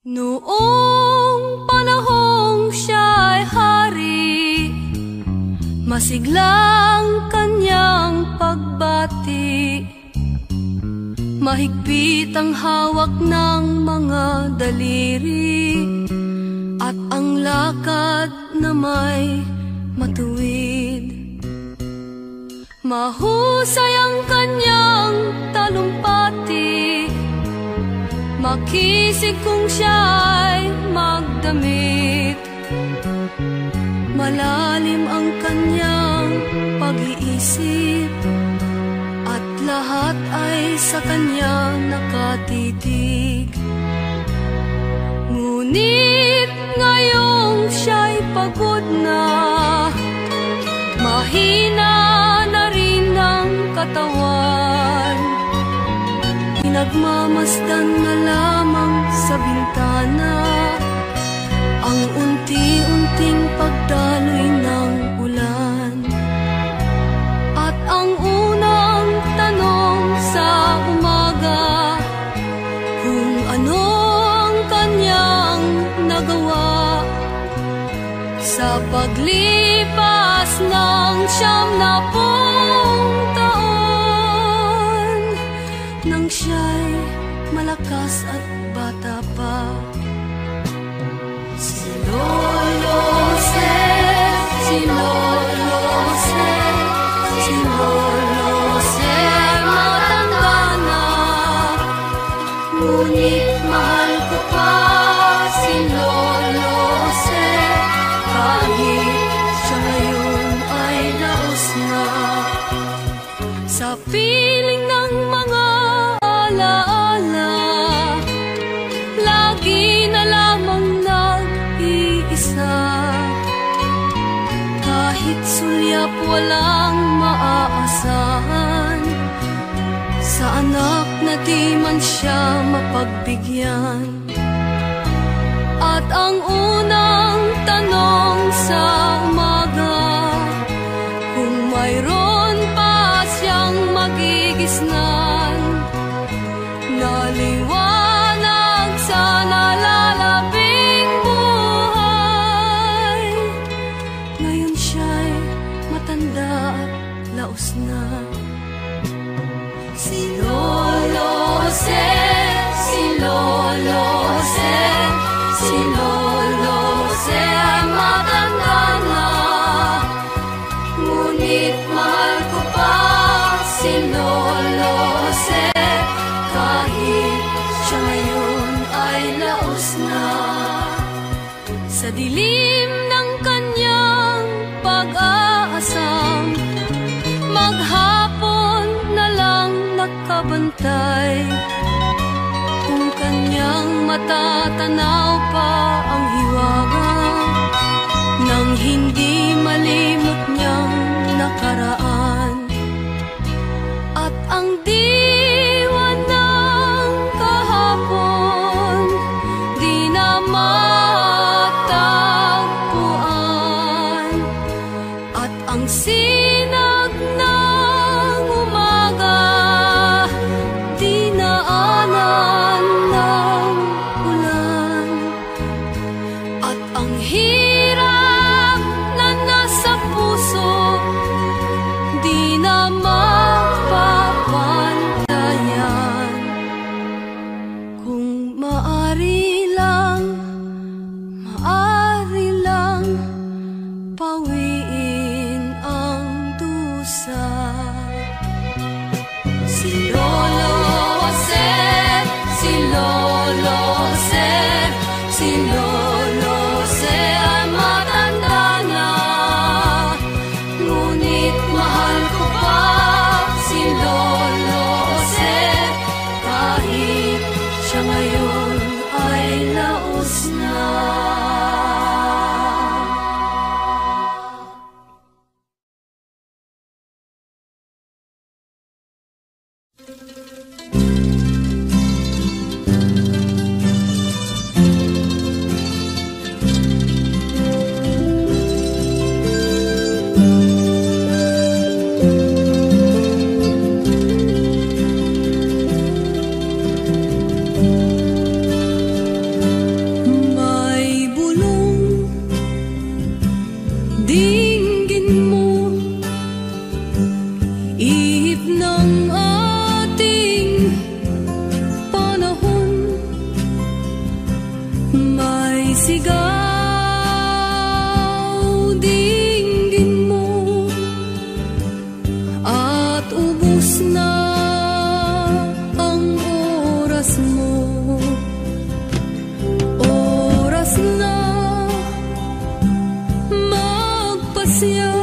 Noong panahong siya'y hari, masiglang kanyang pagbati. Mahigpit ang hawak ng mga daliri, at ang lakad na may matuwid. Mahusay ang kanyang talumpati, makisig kung siya'y magdamit. Malalim ang kanyang pag-iisip, at lahat ay sa kanya nakatitig. Ngunit ngayong siya'y pagod na, mahina na rin ang katawan. Pinagmamasdan na lamang sa bintana ang unti-unting pagdaloy ng ulan. At ang unang tanong sa umaga, kung ano ang kanyang nagawa sa paglipas ng 90 taon, nang siya'y malakas at bata pa. Si Lolo Se, si Lolo Se, si Lolo Se, matanda na. Ngunit mahal ko pa si Lolo Se, kahit siya ngayon ay daos na. Sa piling ng mga alaala, lagi na lamang nag-iisa. Kahit sulyap walang maaasahan, sa anak na di man siya mapagbigyan. At ang unang tanong sa umaga, kung mayroon pa siyang magigisnan na liwanag sa nalalabing buhay. Ngayon siya'y matanda at laos na. Si Lolo Se, si Lolo Se, si Lolo Se ay matanda na. Ngunit mahal ko pa si Lolo Se, kahit siya ngayon ay laos na. Sa dilim ng kanyang pag-aasam, maghapon na lang nakabantay. Kung kanyang matatanaw pa ang hiwaga nang hindi malimot niyang nakaraan. At ang diwa ng kahapon di na matagpuan. At ang sinag ng umaga di naanan ng ulan. At ang hirap na nasa puso sigaw, dinggin mo, at ubos na ang oras mo. Oras na magpasya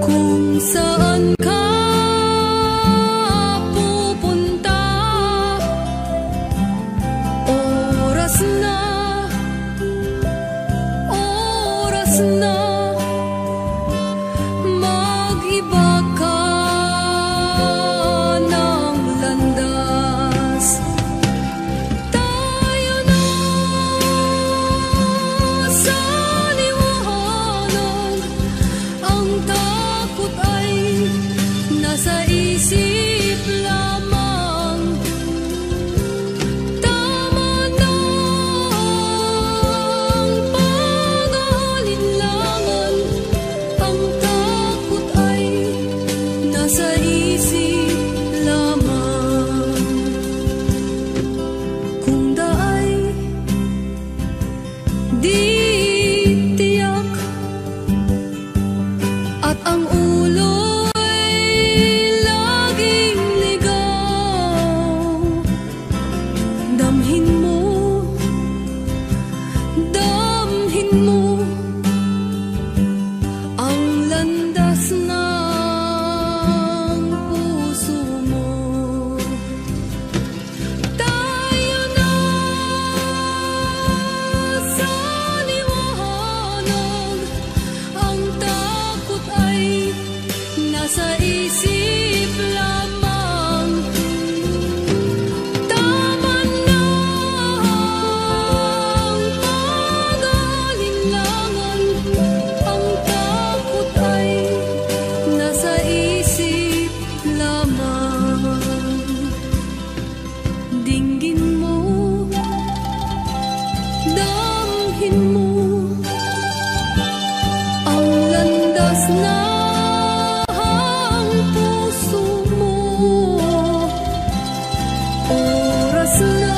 kung saan ka pupunta. Oras na mag-iba ka ng landas. Tayo na sa liwanag, ang takot ay nasa isip lamang. Tama na ang pag-aalinlangan, ang takot ay nasa isip lamang. Kung daay di tiyak at ang ulo'y laging ligaw, damhin mo ang landas ng puso mo. Tayo na sa liwanag, ang takot ay nasa isip lamang. Tama na ang pag-aalinlangan, ang takot ay nasa isip lamang. Dinggin mo, damhin mo ang landas ng puso mo. Oras na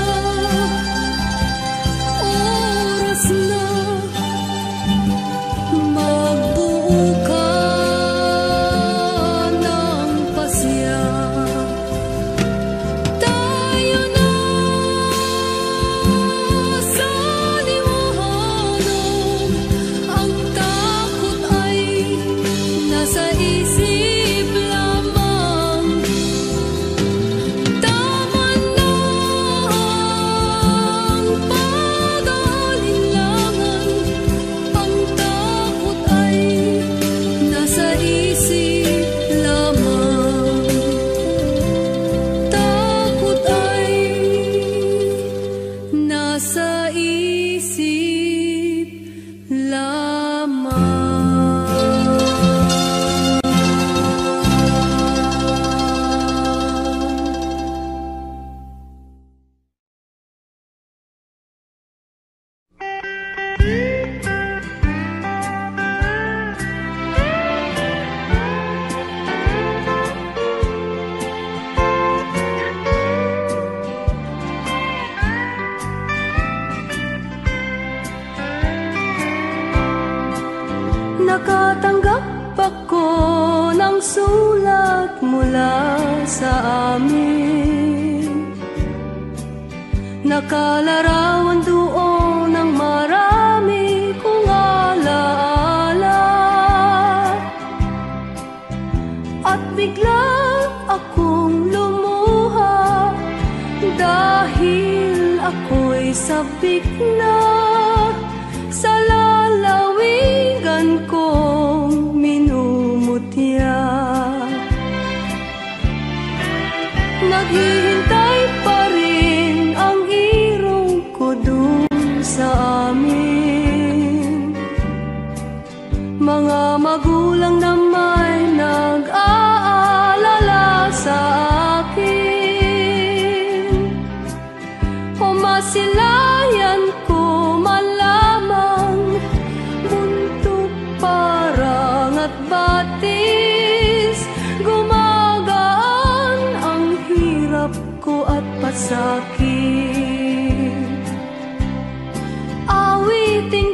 magbuo ka ng pasya. Tayo na sa liwanag, ang takot ay nasa isip lamang. Tama na ang pag-aalinlangan, ang takot ay nasa isip lamang. Takot ay nasa isip lamang. Nakatanggap ako ng sulat mula sa amin. Nakalarawan doon ng marami kong alaala, at bigla akong lumuha dahil ako'y sabik na sa lalawigan kong minumutya. Naghihintay pa rin ang irong ko dun sa amin. Mga magulang na may nag-aalala sa akin, o masilayan ko man lamang muntok parang at batis. Gumagaan ang hirap ko at pasakit. awitin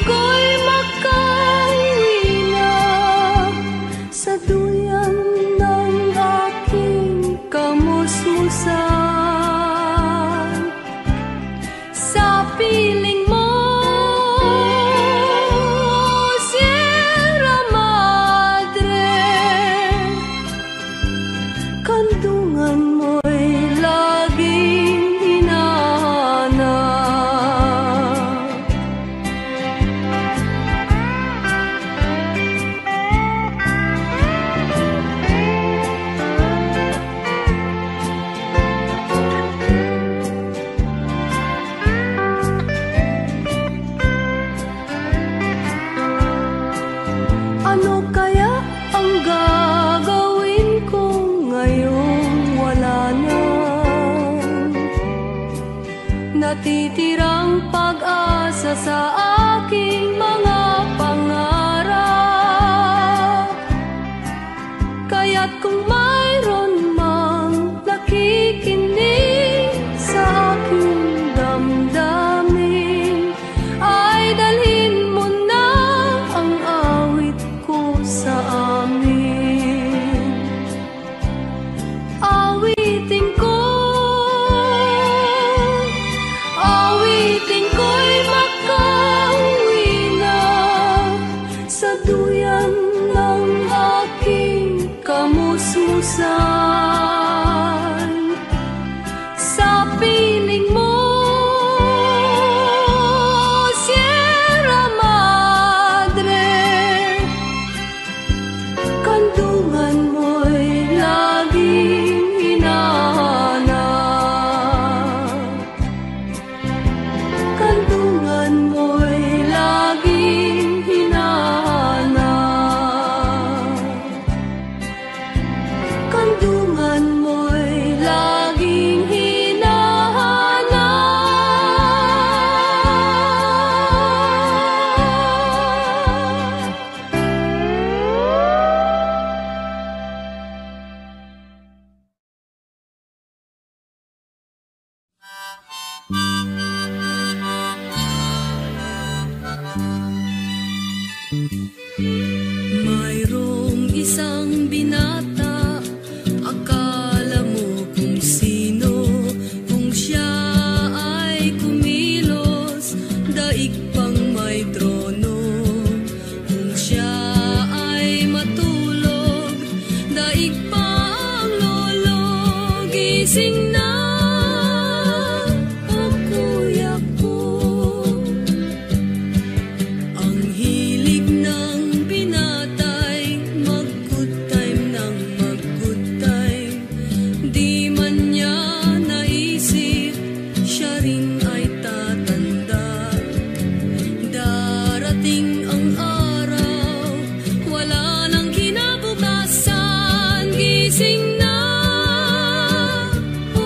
ko'y makauwi na sa duyan ng aking kamusmusan. Sa piling mo, Sierra Madre, kandungan mo'y laging hinahanap. Ano kaya ang gagawin ko ngayong wala na natitirang pag-asa sa aking mga pangarap? Kaya't kung mayroon mang nakikinig sa aking damdamin, ay dalhin mo na ang awit ko sa amin. Awitin ko'y makauwi na sa duyan ng aking kamusmusan. Sa piling mo, Sierra Madre, kandungan mo'y laging hinahanap. Kandungan mo'y laging hinahanap. Kandungan mo'y laging hinahanap. Mayroong isang binata, akala mo kung sino, kung siya ay kumilos, daig pang may trono. Kung siya ay matulog, daig pang lolo. Gising na, o kuya ko. Ang hilig ng binatay, mag-good time ng mag-good time. Di man niya naisip, siya rin ay tatanda. Darating ang araw, wala nang kinabukasan. Gising na, o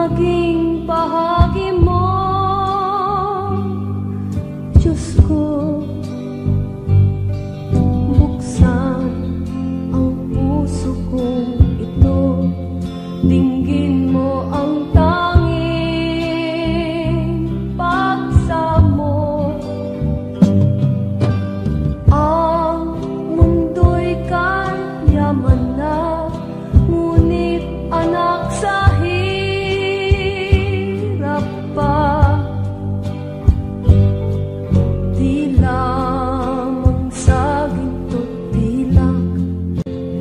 maging bahagi mo, Diyos ko. Buksan ang puso kong ito, dinggin mo ang tanging pagsamo. Ang mundo'y kayaman na, ngunit anak sa hirap pa. Di lamang saging to't pilak,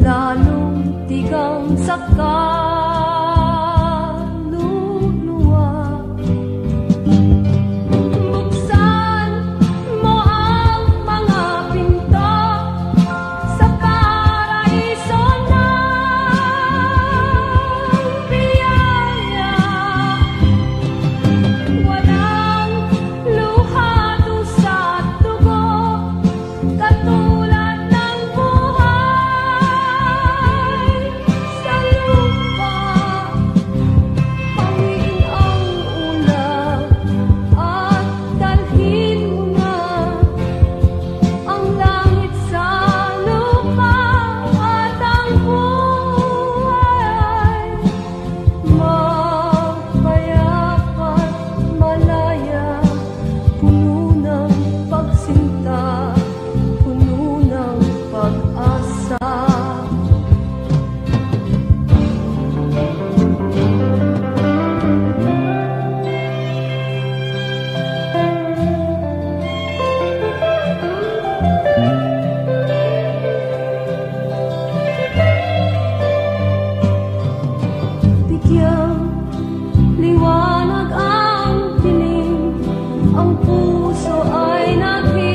lalong tigang sa kaluluwa. Buksan mo ang mga pinto sa paraiso ng biyaya. Walang luha, dusa at dugo, katulad ng buhay sa lupa. Hawiin ang ulap at dalhin mo na ang langit sa lupa, at ang buhay mapayapat, malaya, puno ng pagsinta, puno ng pag-asa. Bigyang liwanag ang dilim, ang puso ay naghihintay.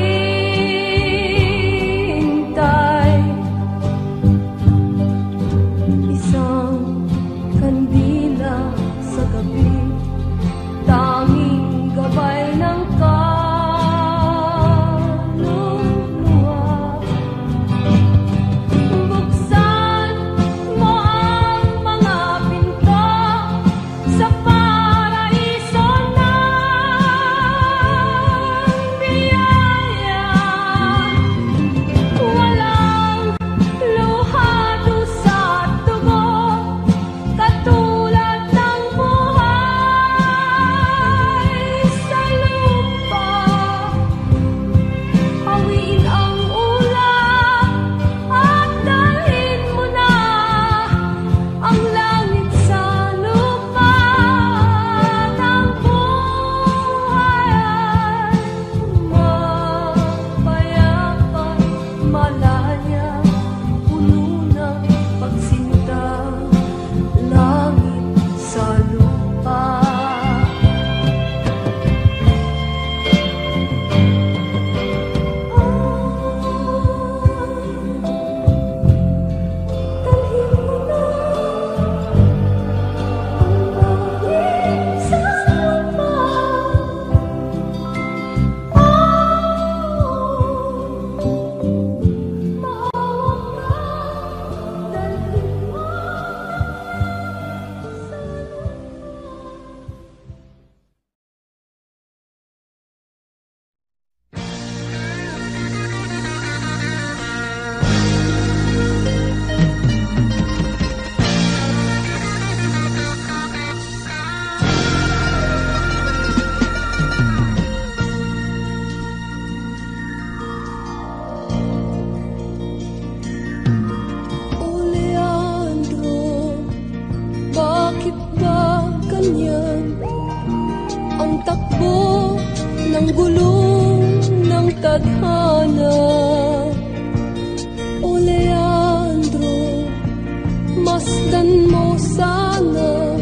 Isang kandila sa gabi, tanging gabay ng kaluluwa. Buksan mo ang mga pinto sa paraiso ng biyaya. Walang luha, dusa at dugo, katulad ng buhay sa lupa. Hawiin ang ulap at dalhin mo na ang langit sa lupa, at ang buhay ay mapayapat, malaya, puno ng pagsinta, langit sa lupa. Dalhin mo na ang langit sa lupa. Maawag ka, dalhin mo sa O Leandro, bakit ba ganyan ang takbo ng gulong ng tadhana? O Leandro, masdan mo sana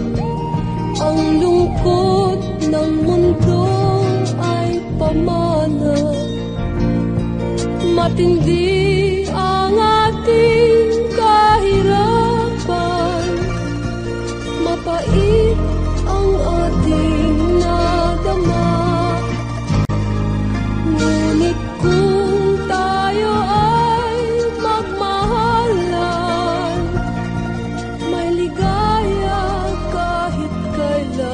ang lungkot ng mundo ay pamana. Matindi ang ating kahirapan, mapait ang ating nadama. Ngunit kung tayo ay magmahalan, may ligaya kahit kailan.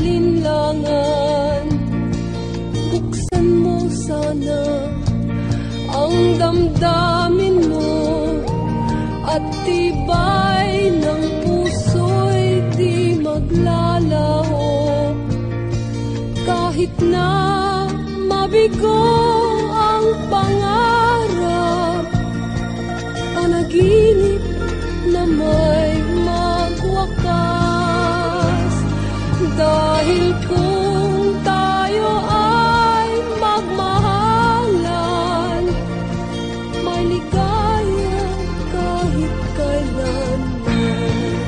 alinlangan. Buksan mo sana ang damdamin mo at tibay ng puso'y di maglalaho. Kahit na mabigo ang pangarap, panaginip na may magwakas. Dahil kung tayo ay magmahalan, may ligaya kahit kailanman.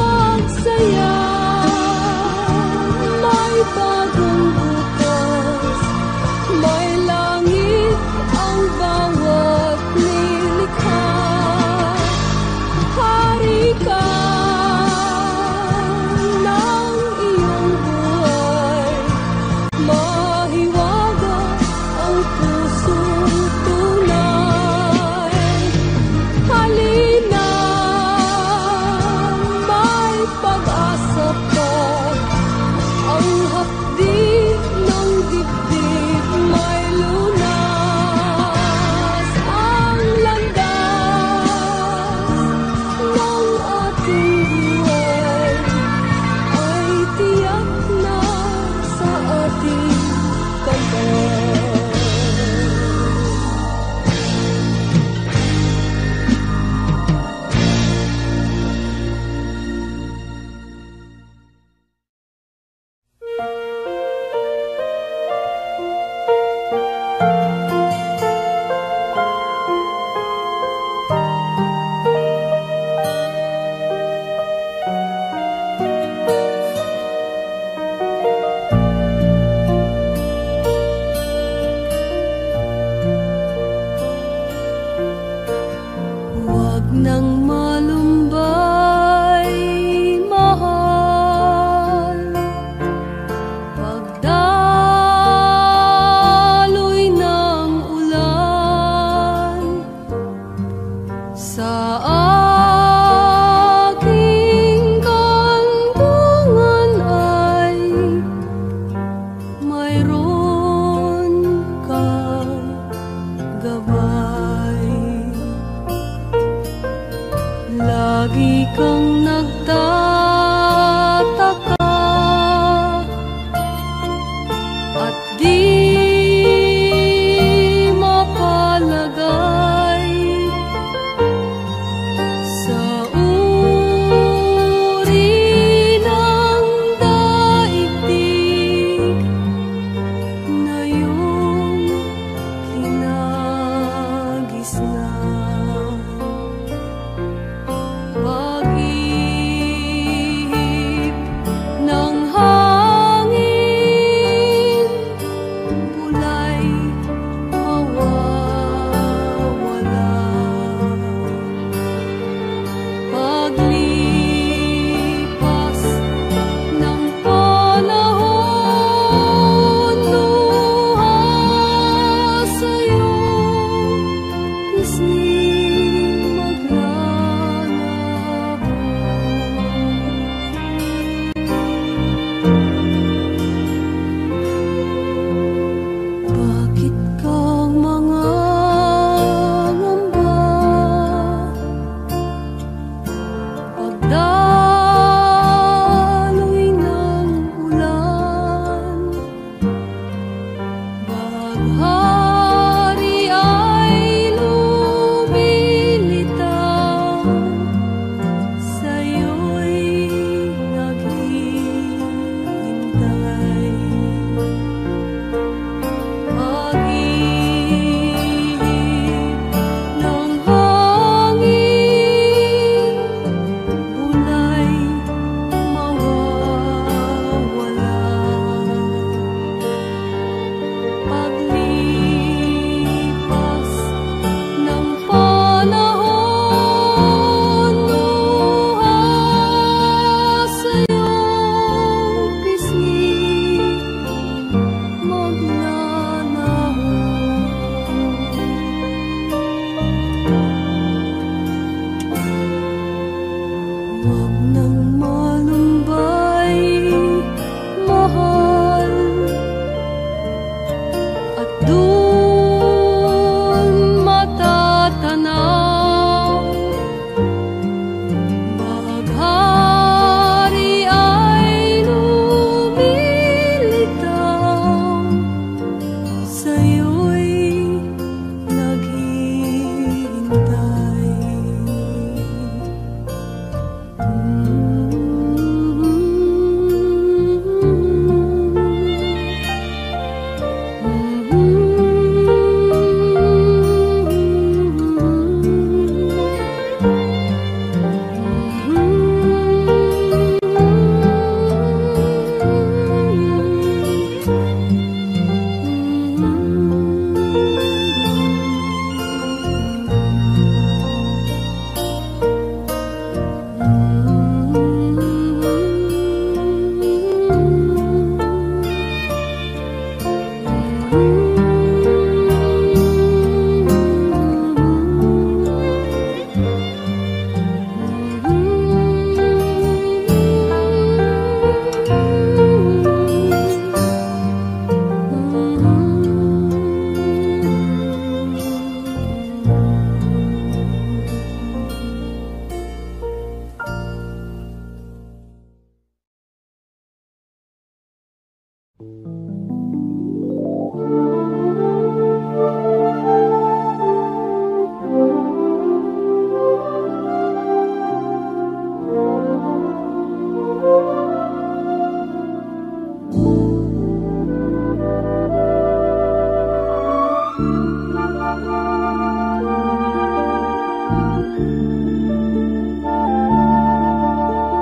Magsaya, may bagong bukas, may langit ang bawat nilikha. Hari ka ng iyong buhay, mahiwaga ang pusong tunay. Halina, may pag-asa pa, ang hapdi ng dibdib may lunas. Ang landas ng ating buhay ay tiyak na sa ating kamay. Huwag nang malumbay, mahal, pagdaloy ng ulan sa aking kantungan ay mayroon kang gabay. Lagi kang nagtataka at di mapalagay sa uri ng daigdig na iyong kinagisnan. Pag-ibig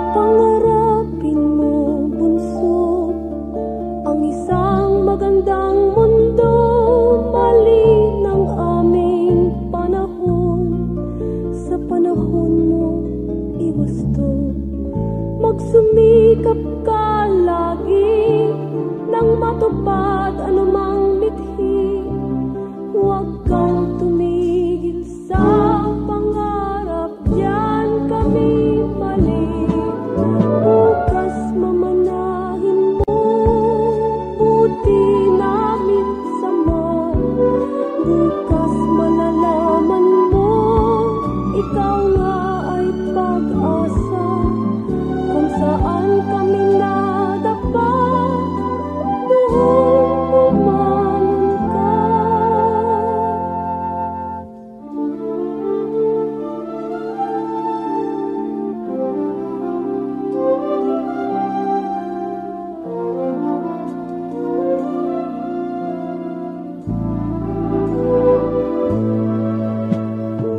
Pangarapin mo, bunso, ang isang magandang mundo. Mali ng aming panahon, sa panahon mo iwasto. Magsumikap ka lagi nang matupad anumang mithi. Huwag kang tumigil sa pangarap, diyan kami mali. Bukas mamanahin mo, buti namin sama. Bukas malalaman mo, ikaw nga ay pag-asa. Kung saan kami nadapa, doon bumangon ka.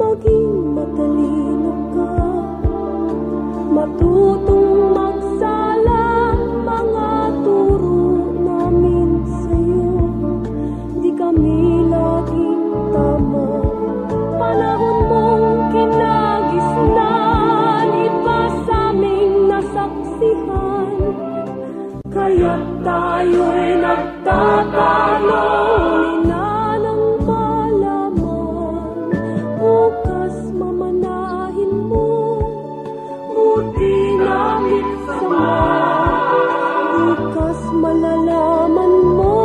Maging matalino ka, matutong magsala. Mga turo namin sa'yo, di kami laging tama. Panahon mong kinagisnan, iba sa'ming nasaksihan. Kaya't tayo'y nagtatalo, huli na ng malaman. Bukas mamanahin mo, buti namin sama. Bukas malalaman mo,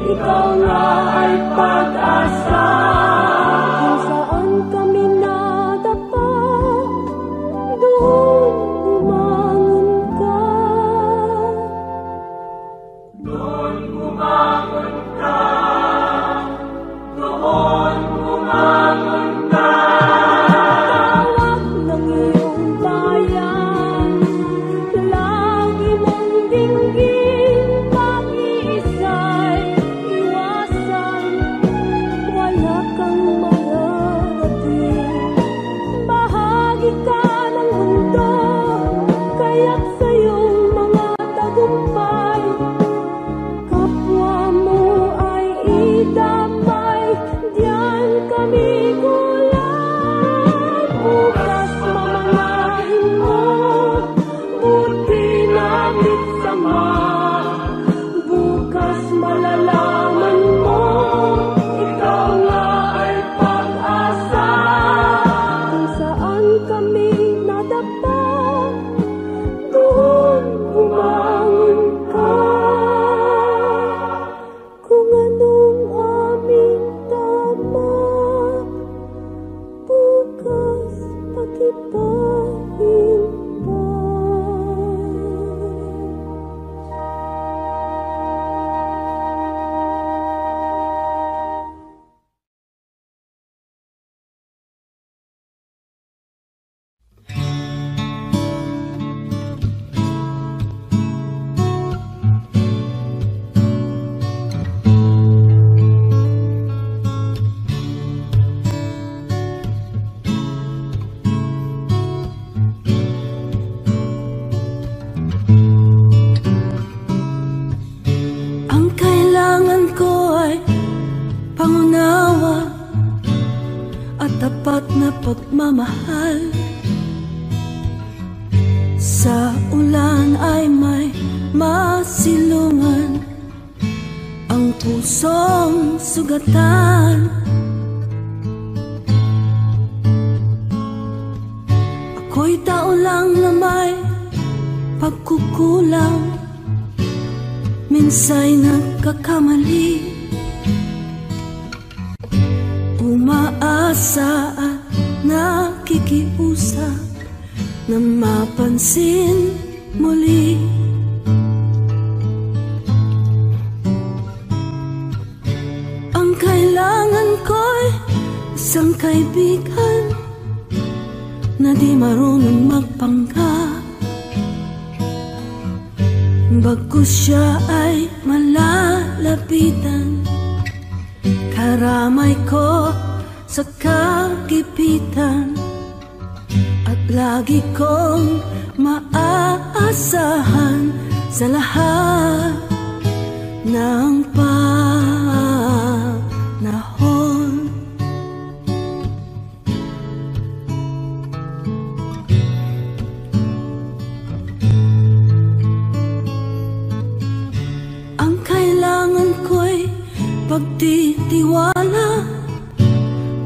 ikaw nga ay pag-asa. Kung saan kami nadapa, doon bumangon ka. Doon bumangon ka, doon bumangon ka. Tawag ng iyong bayan, lagi mong dinggin. Pag-iisa'y iwasan, wala kang mararating. Bahagi ka ng mundo, kaya't sa'yong mga tagumpay. Kapwa mo ay idamay, diyan kami kulang. Bukas mamanahin mo, buti namin sama. Bukas malalaman mo, ikaw nga ay pag-asa. Kung saan kami nadapa, doon bumangon ka. Kung anong aming tama, bukas patipahin pa. Ang kailangan ko ay pangunawa at tapat na pagmamahal. Sa ulan ay may masilungan, ang pusong sugatan. Ako'y tao lang na may pagkukulang, minsa'y nagkakamali. Umaasa at nakikiusap na mapansin muli. Ang kailangan ko'y isang kaibigan na di marunong magpanggap, bagkus siya ay malalapitan. Karamay ko sa kagipitan, lagi kong maaasahan sa lahat ng panahon. Ang kailangan ko'y pagtitiwala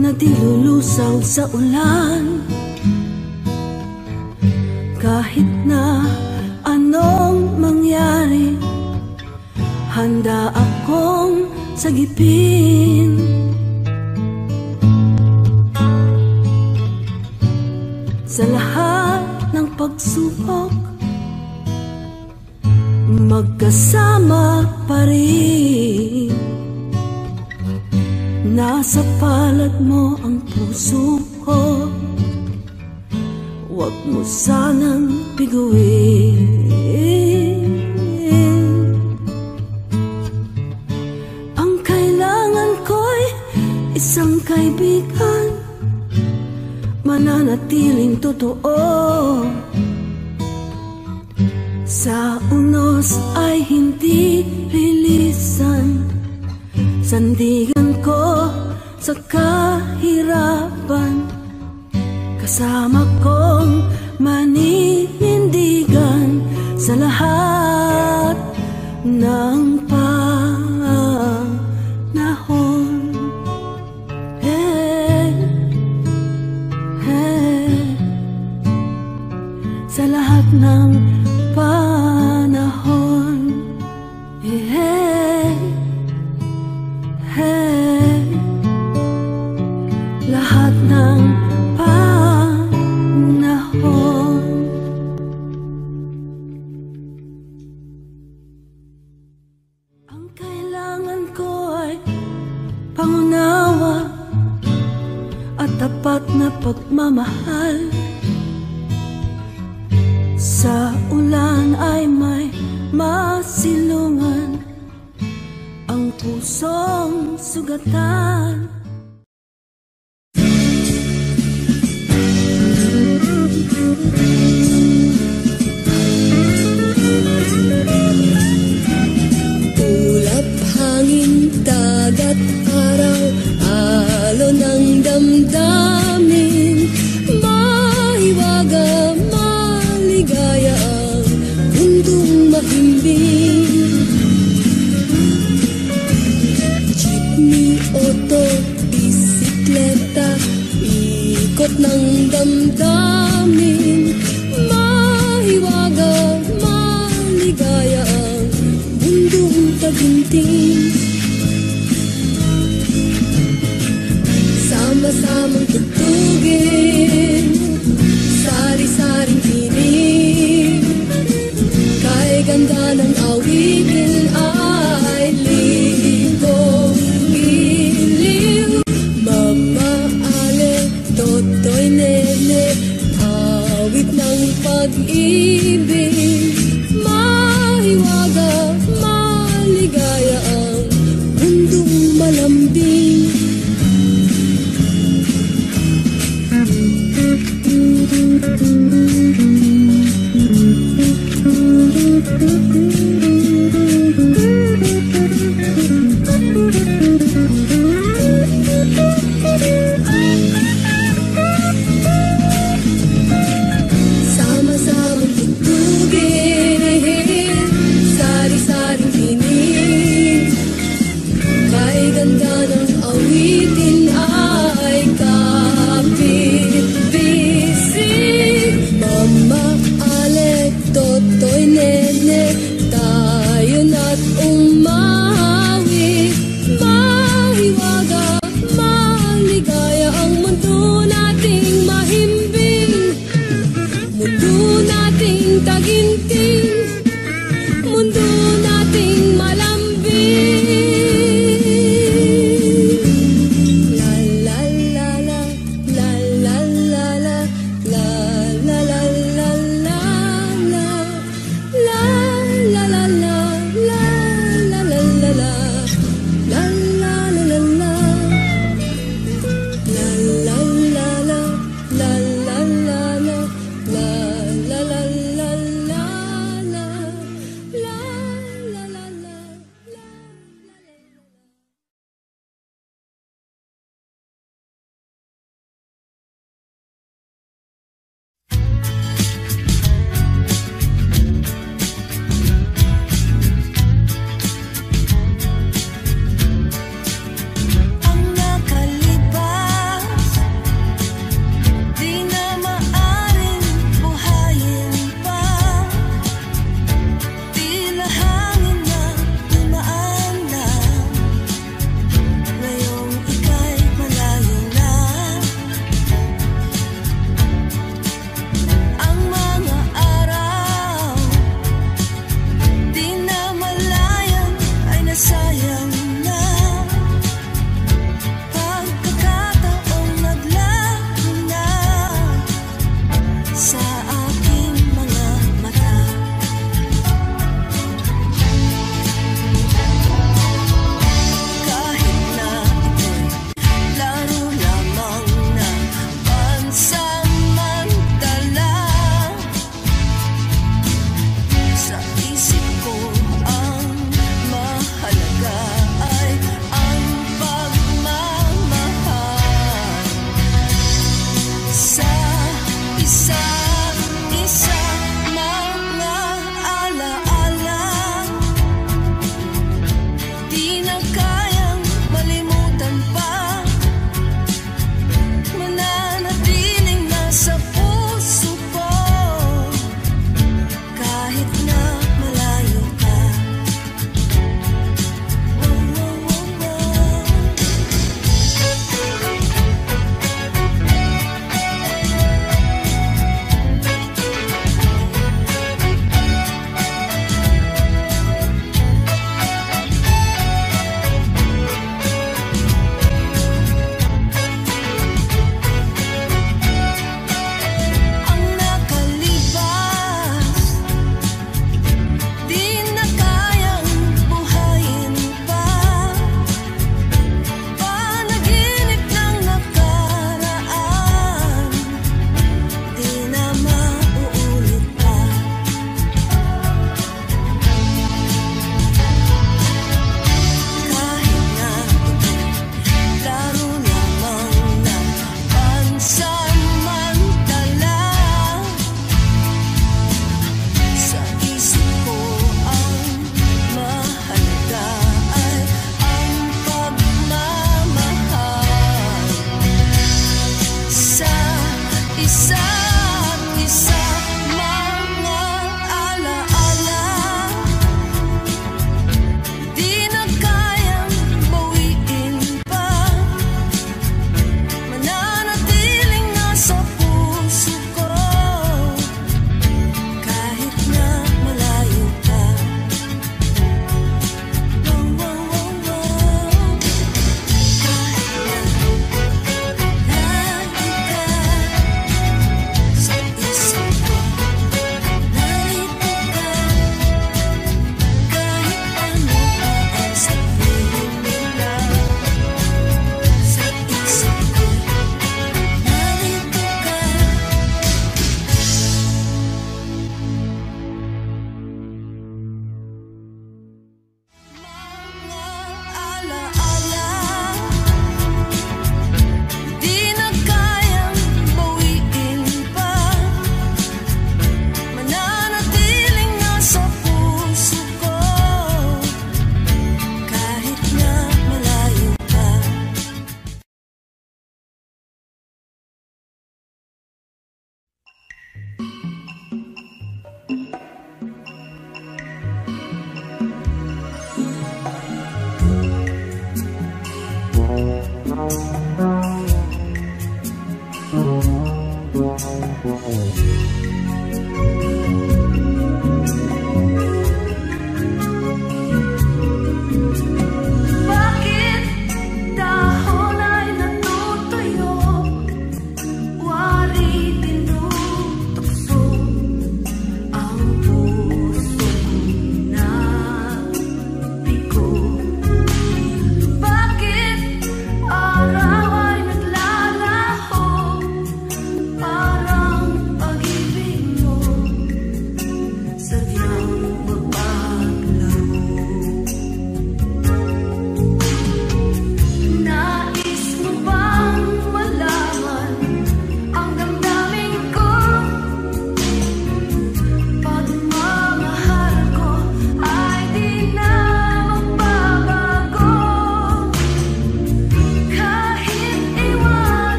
na di lulusaw sa ulan. Kahit na anong mangyari, handa akong sagipin. Sa lahat ng pagsubok, magkasama pa rin. Nasa palad mo ang puso ko, huwag mo sanang biguin. Ang kailangan ko'y isang kaibigan, mananatiling totoo. Sa unos ay hindi lilisan, sandigan ko sa kahirapan, kasama kong maninindigan sa lahat ng panahon. Hey, hey, sa lahat ng panahon. Hey, hey, lahat ng panahon. Ang kailangan ko ay pangunawa at tapat na pagmamahal. Sa ulan ay may masilungan ang pusong sugatan. Ulap, hangin, dagat, araw, alon ng damdamin, mahiwaga, maligaya ang mundong mahimbing. Jeepney, auto, bisikleta, ikot ng damdamin, mahiwaga, maligaya ang mundong taginting. Sama-samang tugtugin, sari-saring tinig, kay ganda ng awitin ay ligong iliw. Mamaale, totoy nene, awit ng pag-ibig, mahiwaga, maligaya ang mundong malambing. Sama-samang tugtugin, isa't isa, mga alaala di na kayang bawiin pa, mananatiling nasa puso ko kahit na malayo ka.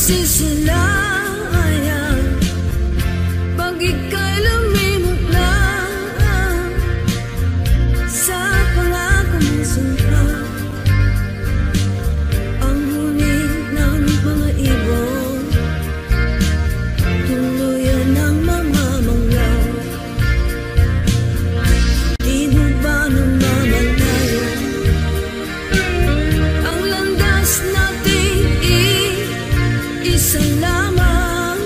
masisilayan pag ika'y lumimot na sa pangako mong sumpa. Ang huni ng mga ibon tuluyan ng mamamanglaw. Di mo ba namamalayan ang landas natin isa lamang?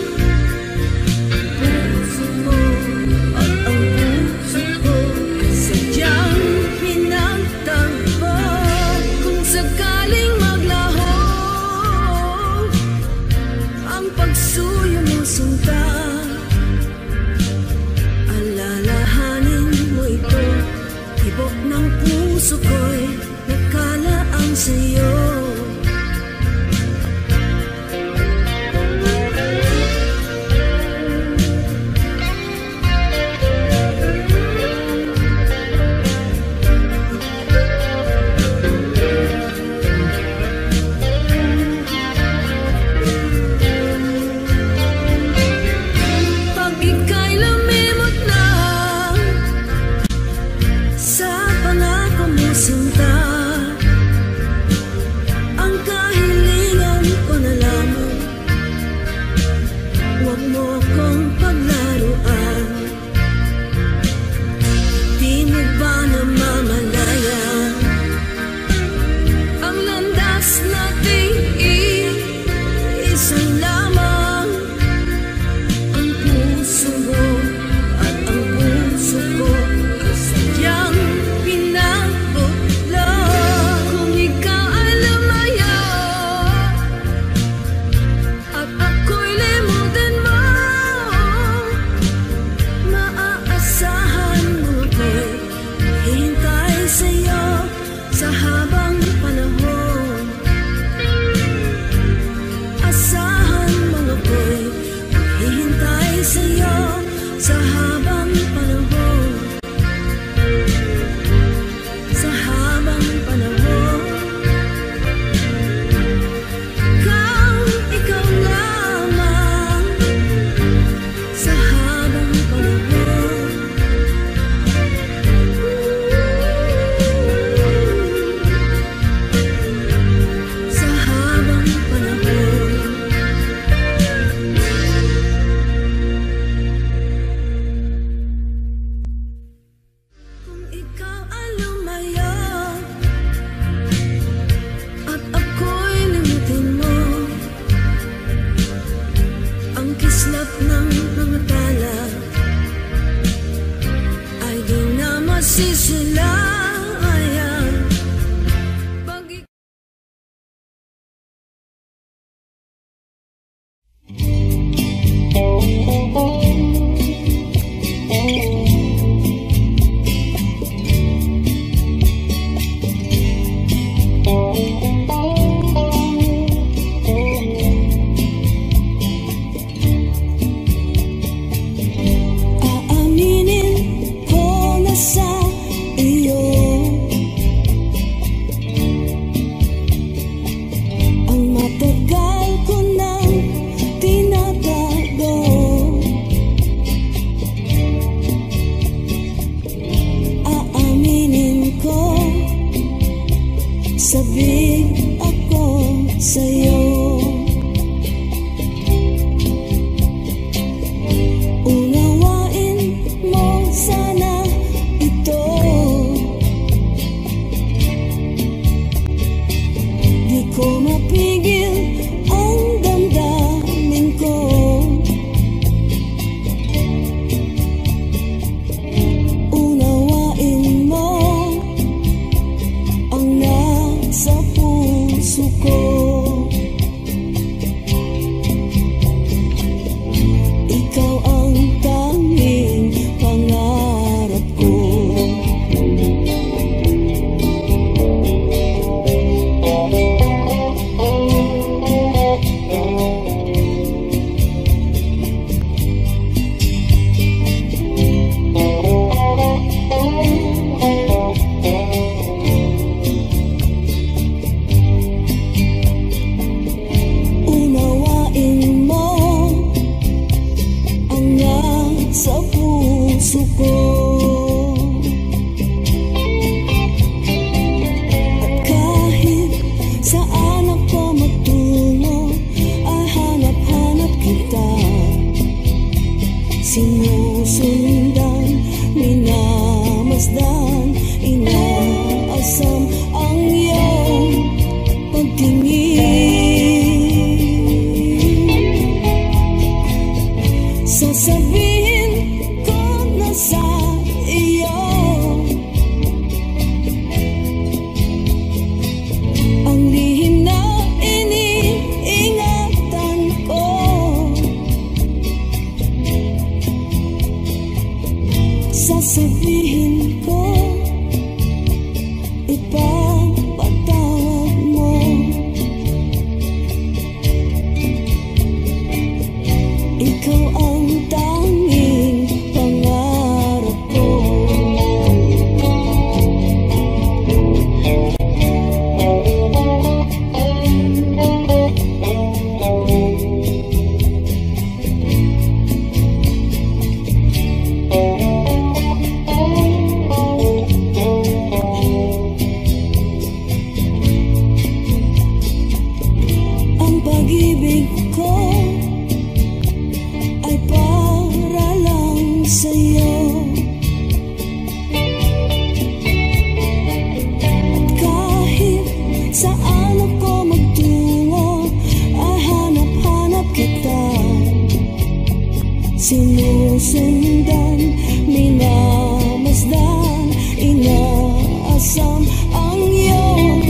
sinusundan, minamasdan, inaasam ang iyong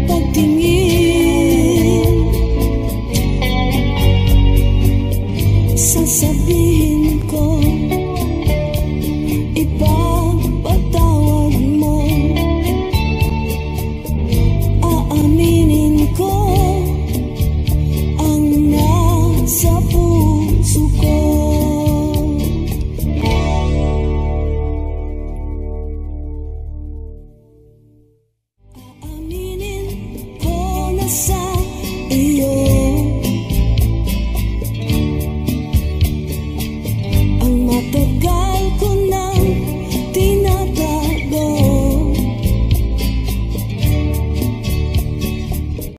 pagtingin. Sasabihin